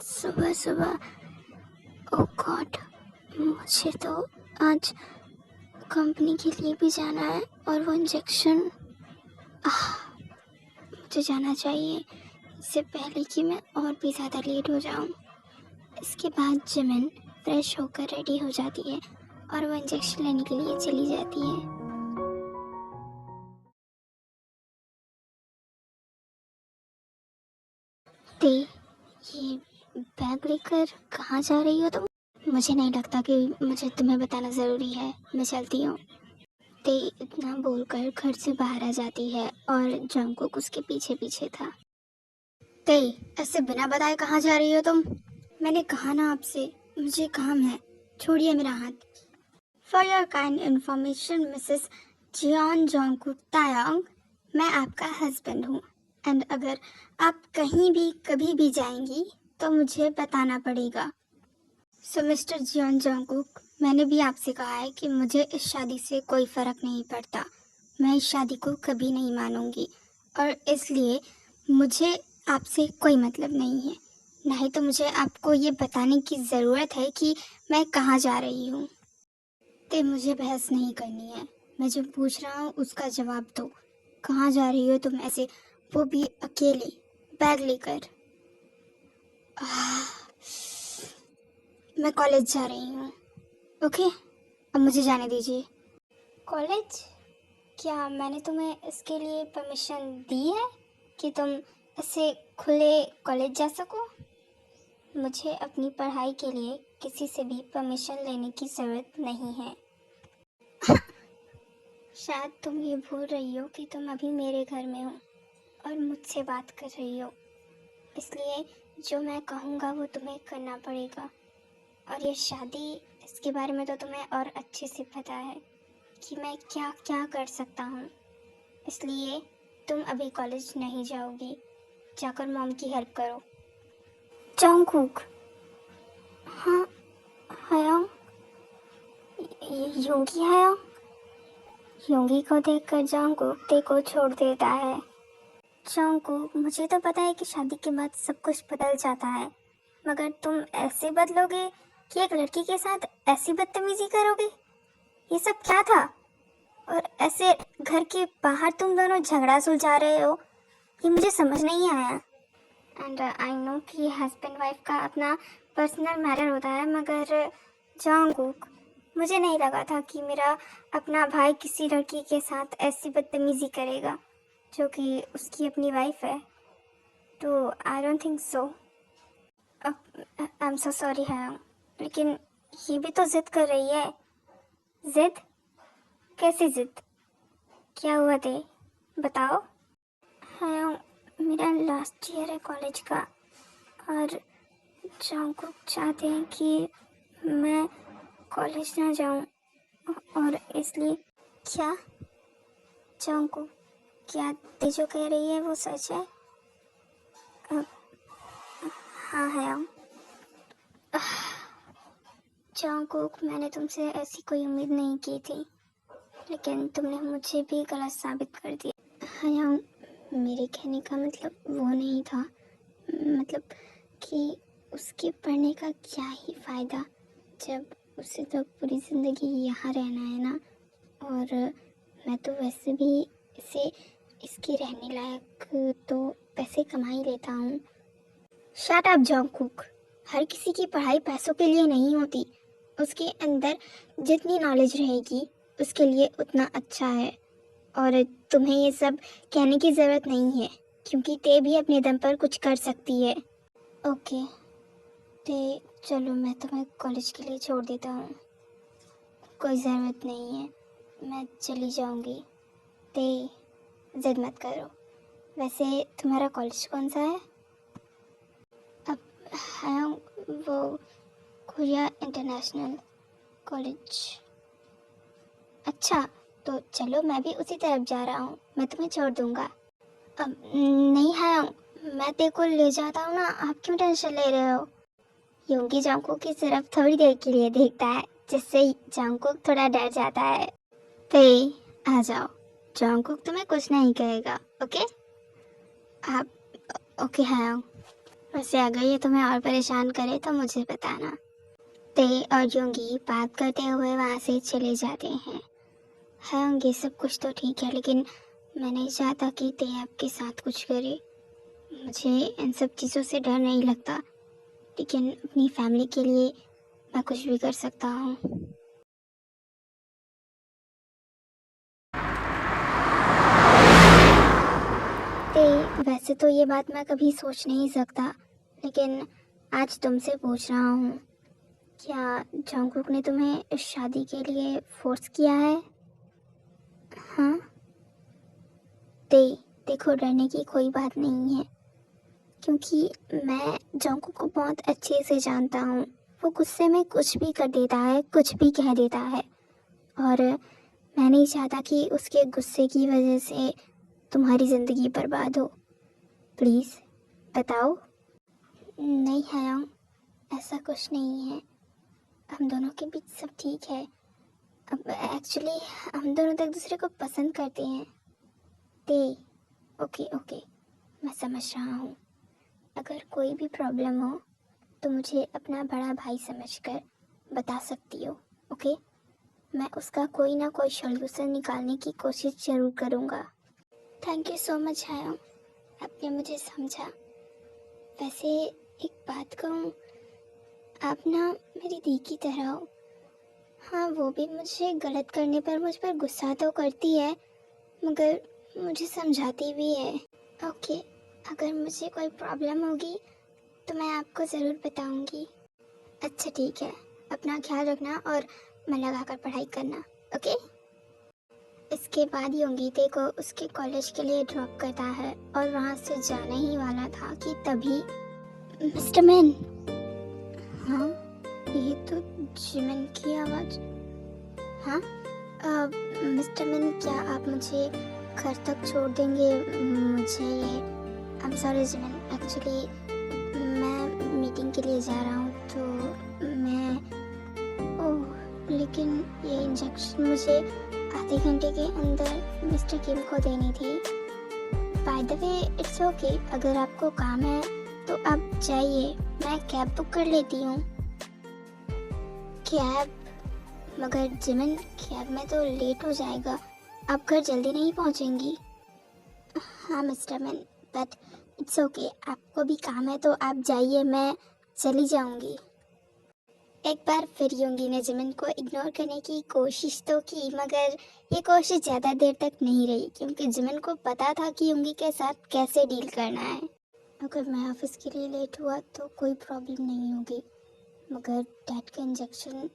सुबह सुबह, ओह गॉड, मुझे तो आज कंपनी के लिए भी जाना है और वो इंजेक्शन, मुझे जाना चाहिए इससे पहले कि मैं और भी ज़्यादा लेट हो जाऊं। इसके बाद जिमिन फ्रेश होकर रेडी हो जाती है और वो इंजेक्शन लेने के लिए चली जाती है। ते, ये बैग लेकर कहाँ जा रही हो तुम? मुझे नहीं लगता कि मुझे तुम्हें बताना ज़रूरी है, मैं चलती हूँ। ते इतना बोलकर घर से बाहर आ जाती है और जंगकुक उसके पीछे पीछे था। ते, ऐसे बिना बताए कहाँ जा रही हो तुम? मैंने कहा ना आपसे, मुझे काम है, छोड़िए मेरा हाथ। For your kind information Mrs Jeon Jungkook Taeyong, मैं आपका हस्बैंड हूँ एंड अगर आप कहीं भी कभी भी जाएंगी तो मुझे बताना पड़ेगा। सो मिस्टर जियोन जोंगकुक, मैंने भी आपसे कहा है कि मुझे इस शादी से कोई फ़र्क नहीं पड़ता। मैं इस शादी को कभी नहीं मानूंगी और इसलिए मुझे आपसे कोई मतलब नहीं है। नहीं तो मुझे आपको ये बताने की ज़रूरत है कि मैं कहाँ जा रही हूँ। ते, मुझे बहस नहीं करनी है, मैं जो पूछ रहा हूँ उसका जवाब दो। कहाँ जा रही हो तुम ऐसे, वो भी अकेले, बैग लेकर? मैं कॉलेज जा रही हूँ। ओके, अब मुझे जाने दीजिए। कॉलेज? क्या मैंने तुम्हें इसके लिए परमिशन दी है कि तुम ऐसे खुले कॉलेज जा सको? मुझे अपनी पढ़ाई के लिए किसी से भी परमिशन लेने की ज़रूरत नहीं है। शायद तुम ये भूल रही हो कि तुम अभी मेरे घर में हो और मुझसे बात कर रही हो, इसलिए जो मैं कहूँगा वो तुम्हें करना पड़ेगा। और ये शादी, इसके बारे में तो तुम्हें और अच्छे से पता है कि मैं क्या क्या कर सकता हूँ, इसलिए तुम अभी कॉलेज नहीं जाओगी। जाकर मॉम की हेल्प करो। जंगकुक। हाँ हयोंग, योंगी हयोंग। योंगी को देखकर जंगकुक ते को छोड़ देता है। जंगकुक, मुझे तो पता है कि शादी के बाद सब कुछ बदल जाता है, मगर तुम ऐसे बदलोगे कि एक लड़की के साथ ऐसी बदतमीजी करोगे? ये सब क्या था? और ऐसे घर के बाहर तुम दोनों झगड़ा सुलझा रहे हो, ये मुझे समझ नहीं आया। एंड आई नो कि हस्बैंड वाइफ का अपना पर्सनल मैटर होता है, मगर जंगकुक, मुझे नहीं लगा था कि मेरा अपना भाई किसी लड़की के साथ ऐसी बदतमीजी करेगा जो कि उसकी अपनी वाइफ है। तो I don't think so. I am so sorry है, लेकिन ये भी तो जिद कर रही है। जिद? कैसी जिद? क्या हुआ ते, बताओ। हाँ, मेरा लास्ट ईयर है कॉलेज का और जंगकुक चाहते हैं कि मैं कॉलेज ना जाऊं और इसलिए। क्या जंगकुक, क्या ते जो कह रही है वो सच है? हाँ है। जंगकुक, मैंने तुमसे ऐसी कोई उम्मीद नहीं की थी, लेकिन तुमने मुझे भी गलत साबित कर दिया। हाँ, मेरे कहने का मतलब वो नहीं था, मतलब कि उसके पढ़ने का क्या ही फ़ायदा जब उसे तो पूरी ज़िंदगी यहाँ रहना है ना। और मैं तो वैसे भी इसे इसकी रहने लायक तो पैसे कमा ही लेता हूँ। शट अप जंगकुक, हर किसी की पढ़ाई पैसों के लिए नहीं होती, उसके अंदर जितनी नॉलेज रहेगी उसके लिए उतना अच्छा है। और तुम्हें ये सब कहने की ज़रूरत नहीं है, क्योंकि ते भी अपने दम पर कुछ कर सकती है। ओके ते, चलो मैं तुम्हें कॉलेज के लिए छोड़ देता हूँ, कोई ज़रूरत नहीं है, मैं चली जाऊँगी। ते, जिद मत करो। वैसे तुम्हारा कॉलेज कौन सा है? अब हाँ, वो कोरिया इंटरनेशनल कॉलेज। अच्छा, तो चलो मैं भी उसी तरफ जा रहा हूँ, मैं तुम्हें छोड़ दूँगा। अब नहीं है, मैं तेरे को ले जाता हूँ ना, आप क्यों टेंशन ले रहे हो? योंगी जंगकुक की सिर्फ थोड़ी देर के लिए देखता है, जिससे जंगकुक थोड़ा डर जाता है। ते, आ जाओ, जंगकुक तुम्हें कुछ नहीं कहेगा। ओके आप? ओके हाँ। वैसे अगर ये तुम्हें और परेशान करे तो मुझे बताना। ते और योंगी बात करते हुए वहाँ से चले जाते हैं। हाँ योंगी, सब कुछ तो ठीक है, लेकिन मैं नहीं चाहता कि ते आपके साथ कुछ करे। मुझे इन सब चीज़ों से डर नहीं लगता, लेकिन अपनी फैमिली के लिए मैं कुछ भी कर सकता हूँ। ते वैसे तो ये बात मैं कभी सोच नहीं सकता, लेकिन आज तुमसे पूछ रहा हूँ, क्या जंगकुक ने तुम्हें इस शादी के लिए फोर्स किया है? हाँ ते, देखो डरने की कोई बात नहीं है, क्योंकि मैं जंगकुक को बहुत अच्छे से जानता हूँ। वो गुस्से में कुछ भी कर देता है, कुछ भी कह देता है, और मैं नहीं चाहता कि उसके गुस्से की वजह से तुम्हारी ज़िंदगी बर्बाद हो। प्लीज़ बताओ। नहीं हयाओ, ऐसा कुछ नहीं है, हम दोनों के बीच सब ठीक है। अब एक्चुअली हम दोनों तो एक दूसरे को पसंद करते हैं। ते ओके ओके, मैं समझ रहा हूँ। अगर कोई भी प्रॉब्लम हो तो मुझे अपना बड़ा भाई समझकर बता सकती हो, ओके? मैं उसका कोई ना कोई सॉल्यूशन निकालने की कोशिश ज़रूर करूँगा। Thank you so much Hayao, आपने मुझे समझा। वैसे एक बात कहूँ, आप ना मेरी दी की तरह हो। हाँ, वो भी मुझे गलत करने पर मुझ पर गुस्सा तो करती है, मगर मुझे समझाती भी है। ओके, अगर मुझे कोई प्रॉब्लम होगी तो मैं आपको ज़रूर बताऊंगी। अच्छा ठीक है, अपना ख्याल रखना और मन लगाकर पढ़ाई करना, ओके? इसके बाद योंगीते को उसके कॉलेज के लिए ड्रॉप करता है और वहाँ से जाने ही वाला था कि तभी मिस्टर मैन। हाँ, ये तो जिमिन की आवाज़। हाँ मिस्टर मैन, क्या आप मुझे घर तक छोड़ देंगे? मुझे ये I am sorry Jimin, actually मैं मीटिंग के लिए जा रहा हूँ, तो मैं ओह, लेकिन ये इंजेक्शन मुझे आधे घंटे के अंदर मिस्टर किम को देनी थी। By the way it's okay, अगर आपको काम है तो आप जाइए, मैं कैब बुक कर लेती हूँ। कैब? मगर जिमिन, कैब में तो लेट हो जाएगा, आप घर जल्दी नहीं पहुँचेंगी। हाँ mister man, but it's okay, आपको भी काम है तो आप जाइए, मैं चली जाऊंगी। एक बार फिर योंगी ने जिमिन को इग्नोर करने की कोशिश तो की, मगर ये कोशिश ज़्यादा देर तक नहीं रही, क्योंकि जिमिन को पता था कि योंगी के साथ कैसे डील करना है। अगर मैं ऑफिस के लिए लेट हुआ तो कोई प्रॉब्लम नहीं होगी, मगर डैड का इंजेक्शन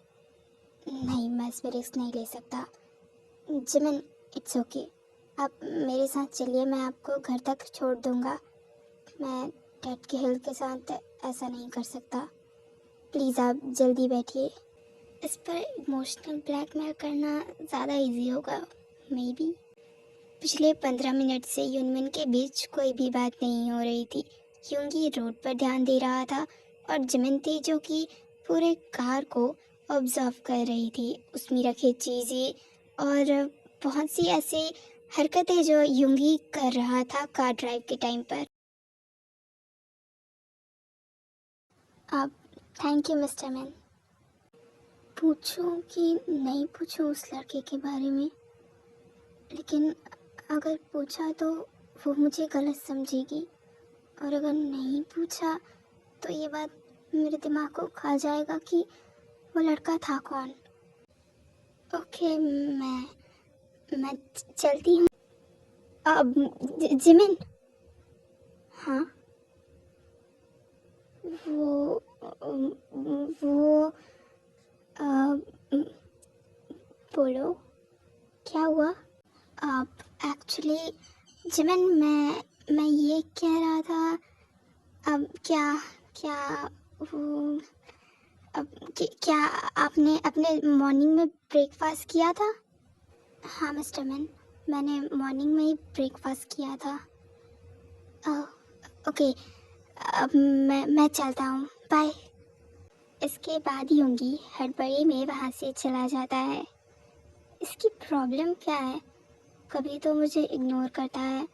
नहीं, मैं इस पर रिस्क नहीं ले सकता। जिमिन इट्स ओके, आप मेरे साथ चलिए, मैं आपको घर तक छोड़ दूंगा। मैं डैड के हेल्थ के साथ ऐसा नहीं कर सकता, प्लीज़ आप जल्दी बैठिए। इस पर इमोशनल ब्लैकमेल करना ज़्यादा इजी होगा मे बी। पिछले 15 मिनट से युनमिन के बीच कोई भी बात नहीं हो रही थी, क्योंकि रोड पर ध्यान दे रहा था, और जिमिन थी जो कि पूरे कार को ऑब्जर्व कर रही थी, उसमें रखे चीज़ें और बहुत सी ऐसी हरकतें जो युंगी कर रहा था कार ड्राइव के टाइम पर। आप थैंक यू मिस्टर मैन। पूछूं कि नहीं पूछूं उस लड़के के बारे में, लेकिन अगर पूछा तो वो मुझे गलत समझेगी, और अगर नहीं पूछा तो ये बात मेरे दिमाग को खा जाएगा कि वो लड़का था कौन। ओके, मैं चलती हूँ। अब जिमिन। हाँ, वो वो बोलो, क्या हुआ? आप एक्चुअली जिमिन, मैं ये कह रहा था, अब क्या क्या वो अब क्या आपने अपने मॉर्निंग में ब्रेकफास्ट किया था? हाँ मिस्टर मैन, मैंने मॉर्निंग में ही ब्रेकफास्ट किया था। ओके, अब मैं चलता हूँ, बाय। इसके बाद योंगी हड़बड़ी में वहाँ से चला जाता है। इसकी प्रॉब्लम क्या है? कभी तो मुझे इग्नोर करता है,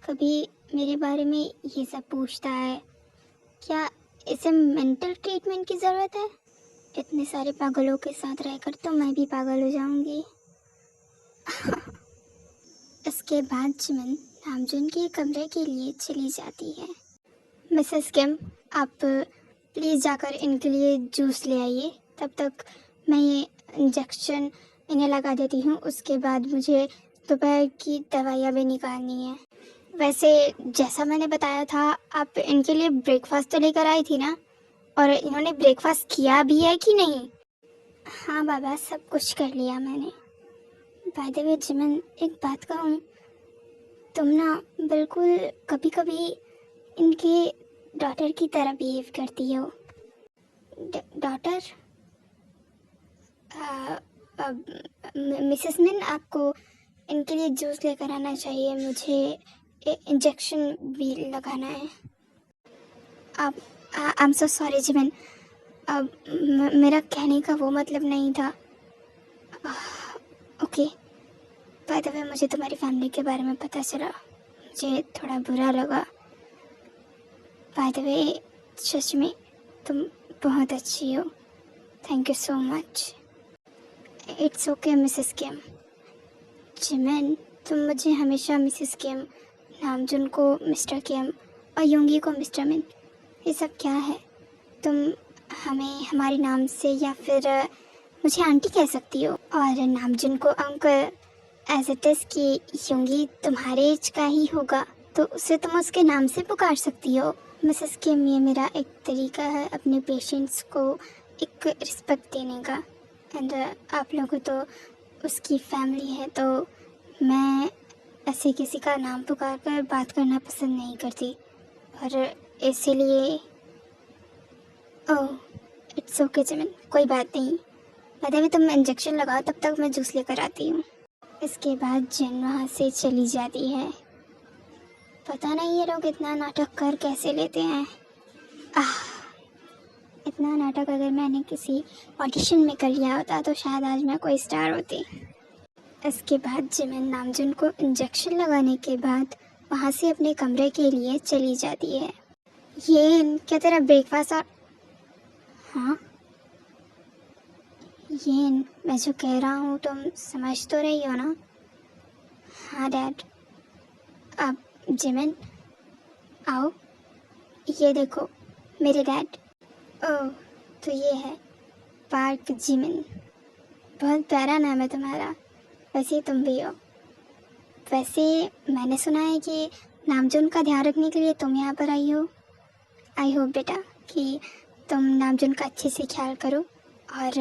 कभी मेरे बारे में ये सब पूछता है, क्या इसे मेंटल ट्रीटमेंट की ज़रूरत है? इतने सारे पागलों के साथ रहकर तो मैं भी पागल हो जाऊंगी। इसके बाद जिमिन नामजुन के कमरे के लिए चली जाती है। मिसेस किम, आप प्लीज़ जाकर इनके लिए जूस ले आइए। तब तक मैं ये इंजेक्शन इन्हें लगा देती हूँ। उसके बाद मुझे दोपहर की दवाइयाँ भी निकालनी है। वैसे जैसा मैंने बताया था, आप इनके लिए ब्रेकफास्ट तो लेकर आई थी ना? और इन्होंने ब्रेकफास्ट किया भी है कि नहीं? हाँ बाबा, सब कुछ कर लिया मैंने। बाय द वे जिमिन, एक बात कहूँ, तुम ना बिल्कुल कभी कभी इनके डॉटर की तरह बिहेव करती हो। डॉटर? मिसेस मिन, आपको इनके लिए जूस लेकर आना चाहिए। मुझे इंजेक्शन भी लगाना है। अब I am so sorry Jimin. अब मेरा कहने का वो मतलब नहीं था। ओके, बाय द वे मुझे तुम्हारी फैमिली के बारे में पता चला, मुझे थोड़ा बुरा लगा। बाय द वे सच में तुम बहुत अच्छी हो। Thank you so much. It's okay Mrs Kim. Jimin, तुम मुझे हमेशा मिसेस किम, नामजुन को मिस्टर किम और योंगी को मिस्टर मिन, ये सब क्या है? तुम हमें हमारे नाम से या फिर मुझे आंटी कह सकती हो, और नामजुन को अंकल। एज इट इज़ कि योंगी तुम्हारे एज का ही होगा तो उसे तुम उसके नाम से पुकार सकती हो। मिसेस किम, ये मेरा एक तरीका है अपने पेशेंट्स को एक रिस्पेक्ट देने का। एंड आप लोगों तो उसकी फैमिली है, तो मैं ऐसे किसी का नाम पुकार कर बात करना पसंद नहीं करती, और इसीलिए ओह इट्स ओके जिमिन, कोई बात नहीं। बाद में तुम इंजेक्शन लगाओ, तब तक मैं जूस लेकर आती हूँ। इसके बाद जिन वहाँ से चली जाती है। पता नहीं ये लोग इतना नाटक कर कैसे लेते हैं। इतना नाटक अगर मैंने किसी ऑडिशन में कर लिया होता तो शायद आज मैं कोई स्टार होती। इसके बाद जिमिन नामजुन को इंजेक्शन लगाने के बाद वहाँ से अपने कमरे के लिए चली जाती है। ये क्या तेरा ब्रेकफास्ट? और हाँ, ये मैं जो कह रहा हूँ तुम समझ तो रही हो ना? हाँ डैड। अब जिमिन आओ, ये देखो मेरे डैड। ओह, तो ये है पार्क जिमिन। बहुत प्यारा नाम है तुम्हारा। वैसे तुम भी हो। वैसे मैंने सुना है कि नामजुन का ध्यान रखने के लिए तुम यहाँ पर आई हो। आई होप बेटा कि तुम नामजुन का अच्छे से ख्याल करो और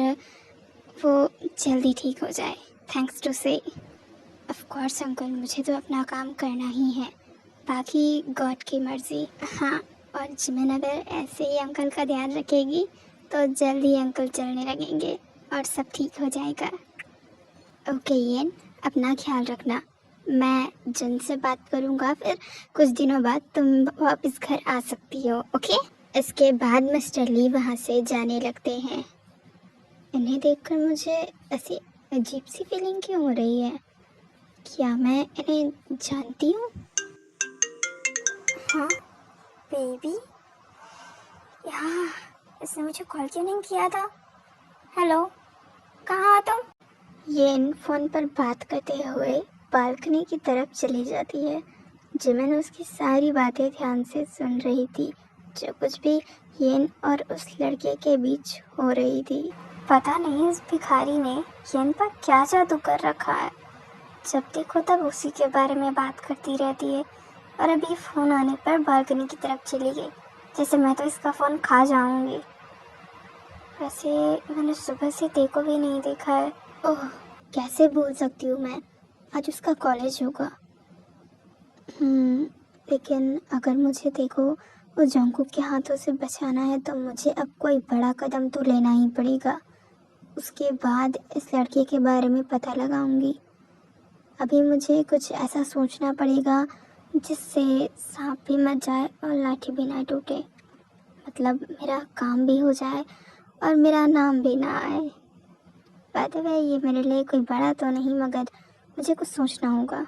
वो जल्दी ठीक हो जाए। थैंक्स टू से। ऑफ कोर्स अंकल, मुझे तो अपना काम करना ही है, बाकी गॉड की मर्ज़ी। हाँ, और जिमिन अगर ऐसे ही अंकल का ध्यान रखेगी तो जल्द ही अंकल चलने लगेंगे और सब ठीक हो जाएगा। ओके येन, अपना ख्याल रखना। मैं जिन से बात करूँगा, फिर कुछ दिनों बाद तुम वापस घर आ सकती हो। ओके? इसके बाद मिस्टर ली वहाँ से जाने लगते हैं। इन्हें देखकर मुझे ऐसी अजीब सी फीलिंग क्यों हो रही है? क्या मैं इन्हें जानती हूँ? हाँ बेबी, यार इसने मुझे कॉल क्यों नहीं किया था? हेलो, कहाँ हो तुम? ये फ़ोन पर बात करते हुए बालकनी की तरफ चली जाती है। जिमिन उसकी सारी बातें ध्यान से सुन रही थी, जो कुछ भी येन और उस लड़के के बीच हो रही थी। पता नहीं इस भिखारी ने येन पर क्या जादू कर रखा है। जब देखो तब उसी के बारे में बात करती रहती है, और अभी फ़ोन आने पर बालकनी की तरफ चली गई, जैसे मैं तो इसका फ़ोन खा जाऊंगी। वैसे मैंने सुबह से देखो भी नहीं देखा है। ओह, कैसे भूल सकती हूँ मैं, आज उसका कॉलेज होगा। लेकिन अगर मुझे देखो वो जंगकुक के हाथों से बचाना है तो मुझे अब कोई बड़ा कदम तो लेना ही पड़ेगा। उसके बाद इस लड़के के बारे में पता लगाऊंगी। अभी मुझे कुछ ऐसा सोचना पड़ेगा जिससे सांप भी मर जाए और लाठी भी ना टूटे। मतलब मेरा काम भी हो जाए और मेरा नाम भी ना आए। बात है ये मेरे लिए कोई बड़ा तो नहीं, मगर मुझे कुछ सोचना होगा।